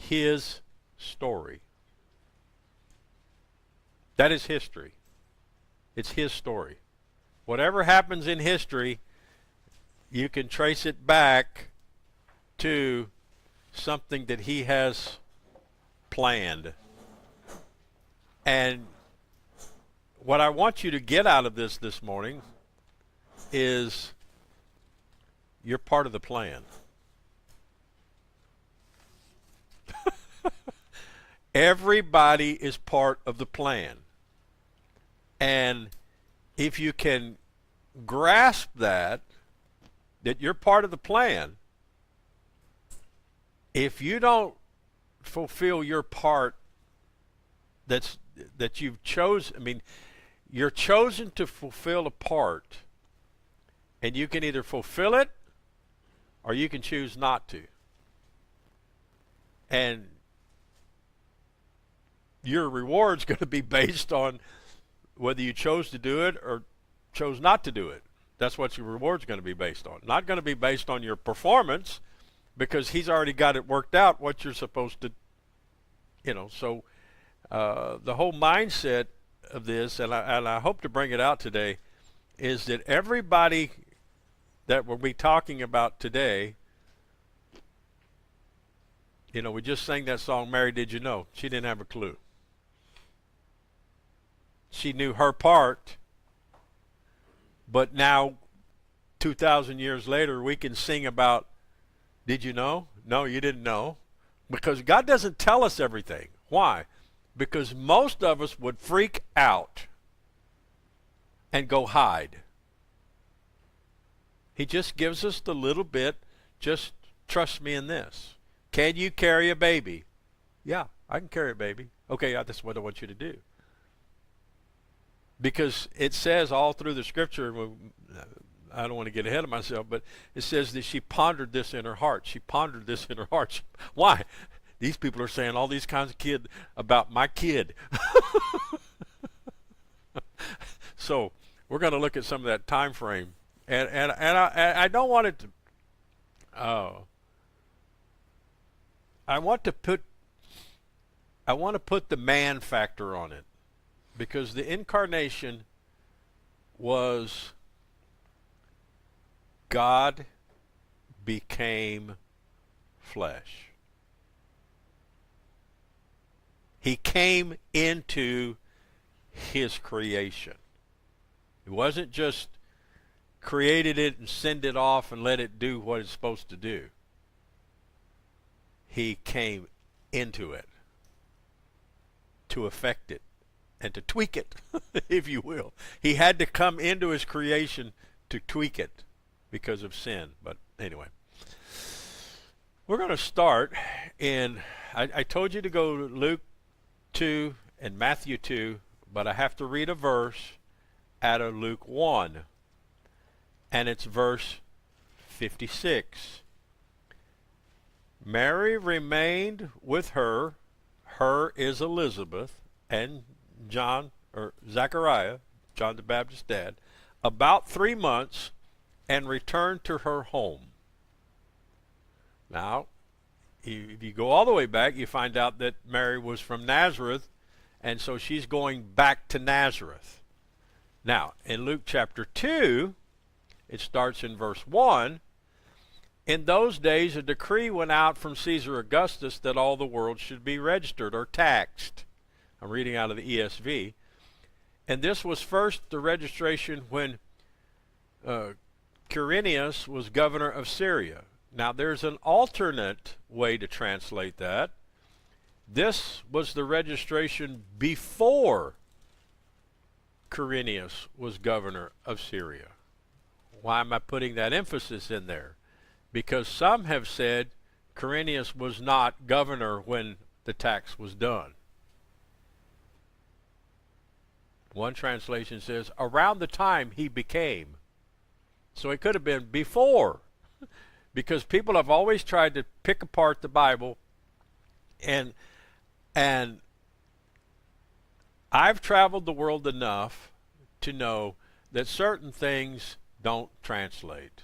his story. That is history. It's his story. Whatever happens in history, you can trace it back to something that he has planned. And what I want you to get out of this morning is you're part of the plan. Everybody is part of the plan. And if you can grasp that you're part of the plan, if you don't fulfill your part that you've chosen, you're chosen to fulfill a part, and you can either fulfill it or you can choose not to. And your reward's going to be based on whether you chose to do it or chose not to do it. That's what your reward's going to be based on. Not going to be based on your performance, because he's already got it worked out what you're supposed to, So the whole mindset of this, and I hope to bring it out today, is that everybody that we'll be talking about today, we just sang that song, Mary Did You Know? She didn't have a clue. She knew her part, but now 2,000 years later we can sing about, did you know? No, you didn't know. Because God doesn't tell us everything. Why? Because most of us would freak out and go hide. He just gives us the little bit, just trust me in this. Can you carry a baby? Yeah, I can carry a baby. Okay, that's what I want you to do. Because it says all through the scripture, I don't want to get ahead of myself, but it says that she pondered this in her heart. She pondered this in her heart. Why? These people are saying all these kinds of kid about my kid. So we're going to look at some of that time frame, and I don't want it to. I want to put the man factor on it, because the incarnation was God became flesh. He came into his creation. It wasn't just created it and send it off and let it do what it's supposed to do. He came into it to affect it and to tweak it, if you will. He had to come into his creation to tweak it because of sin. But anyway, we're going to start in, I told you to go to Luke 2 and Matthew 2, but I have to read a verse out of Luke 1, and it's verse 56. Mary remained with her is Elizabeth, and John, or Zachariah, John the Baptist's dad, about 3 months, and returned to her home. Now, if you go all the way back, you find out that Mary was from Nazareth, and so she's going back to Nazareth. Now, in Luke chapter 2, it starts in verse 1. In those days, a decree went out from Caesar Augustus that all the world should be registered or taxed. I'm reading out of the ESV. And this was first the registration when Quirinius was governor of Syria. Now, there's an alternate way to translate that. This was the registration before Quirinius was governor of Syria. Why am I putting that emphasis in there? Because some have said Quirinius was not governor when the tax was done. One translation says around the time he became. So it could have been before. Because people have always tried to pick apart the Bible, and I've traveled the world enough to know that certain things don't translate.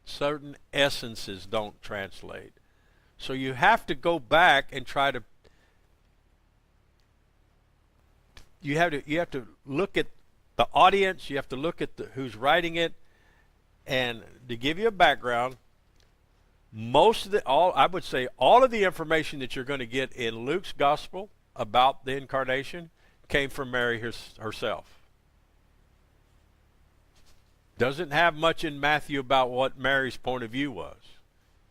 Certain essences don't translate. So you have to go back and try to you have to look at the audience, you have to look at who's writing it, and to give you a background, I would say all of the information that you're going to get in Luke's gospel about the incarnation came from Mary herself. Doesn't have much in Matthew about what Mary's point of view was.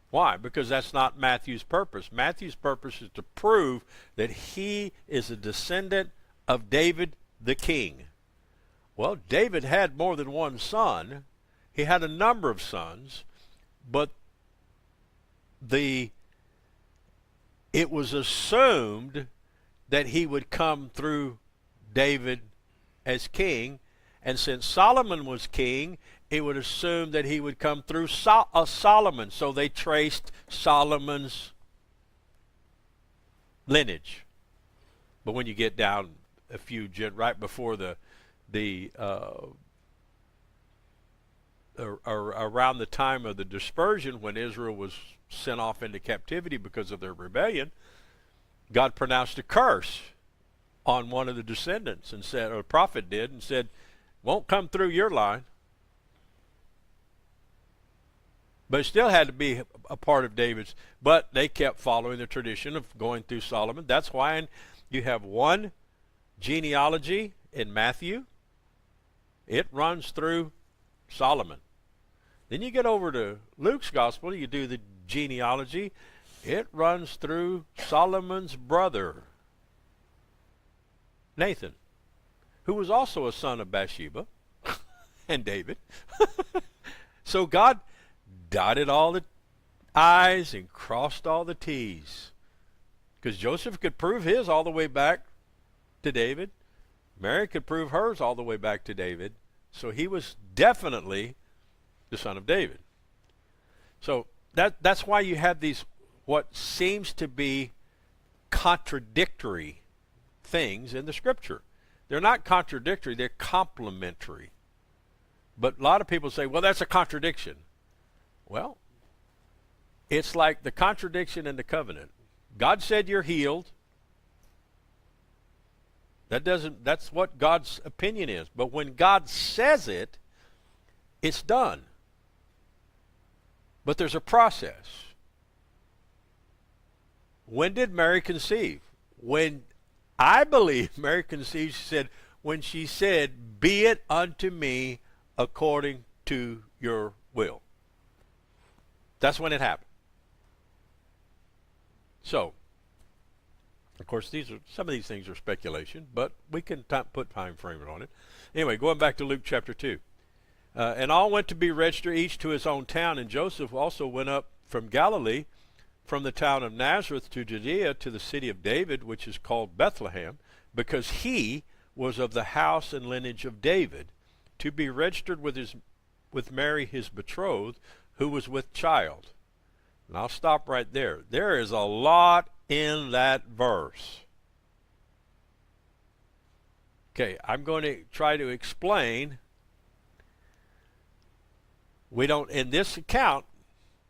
Why? Because that's not Matthew's purpose. Matthew's purpose is to prove that he is a descendant of David the king. Well, David had more than one son. He had a number of sons, but it was assumed that he would come through David as king, and since Solomon was king, it would assume that he would come through Solomon. So they traced Solomon's lineage. But when you get down a few right before around the time of the dispersion, when Israel was sent off into captivity because of their rebellion, God pronounced a curse on one of the descendants and said, or a prophet did, and said, won't come through your line. But it still had to be a part of David's. But they kept following the tradition of going through Solomon. That's why you have one genealogy in Matthew. It runs through Solomon. Then you get over to Luke's gospel, you do the genealogy. It runs through Solomon's brother, Nathan, who was also a son of Bathsheba and David. So God dotted all the I's and crossed all the T's. Because Joseph could prove his all the way back to David. Mary could prove hers all the way back to David. So he was definitely the son of David. So that's why you have these, what seems to be contradictory things in the scripture. They're not contradictory, they're complementary. But a lot of people say, well, that's a contradiction. Well, it's like the contradiction in the covenant. God said you're healed. That's what God's opinion is. But when God says it, it's done. But there's a process. When did Mary conceive? When I believe Mary conceived, when she said, be it unto me according to your will. That's when it happened. So, of course, some of these things are speculation, but we can put time frame on it. Anyway, going back to Luke chapter 2. And all went to be registered, each to his own town, and Joseph also went up from Galilee, from the town of Nazareth to Judea, to the city of David, which is called Bethlehem, because he was of the house and lineage of David, to be registered with Mary his betrothed, who was with child. And I'll stop right there. There is a lot in that verse. Okay, I'm going to try to explain. We don't, in this account,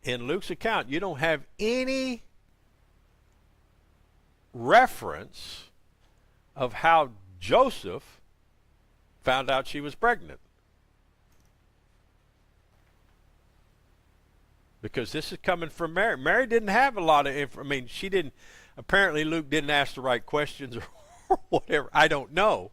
in Luke's account, you don't have any reference of how Joseph found out she was pregnant. Because this is coming from Mary. Mary didn't have a lot of information. She didn't, apparently Luke didn't ask the right questions or whatever. I don't know.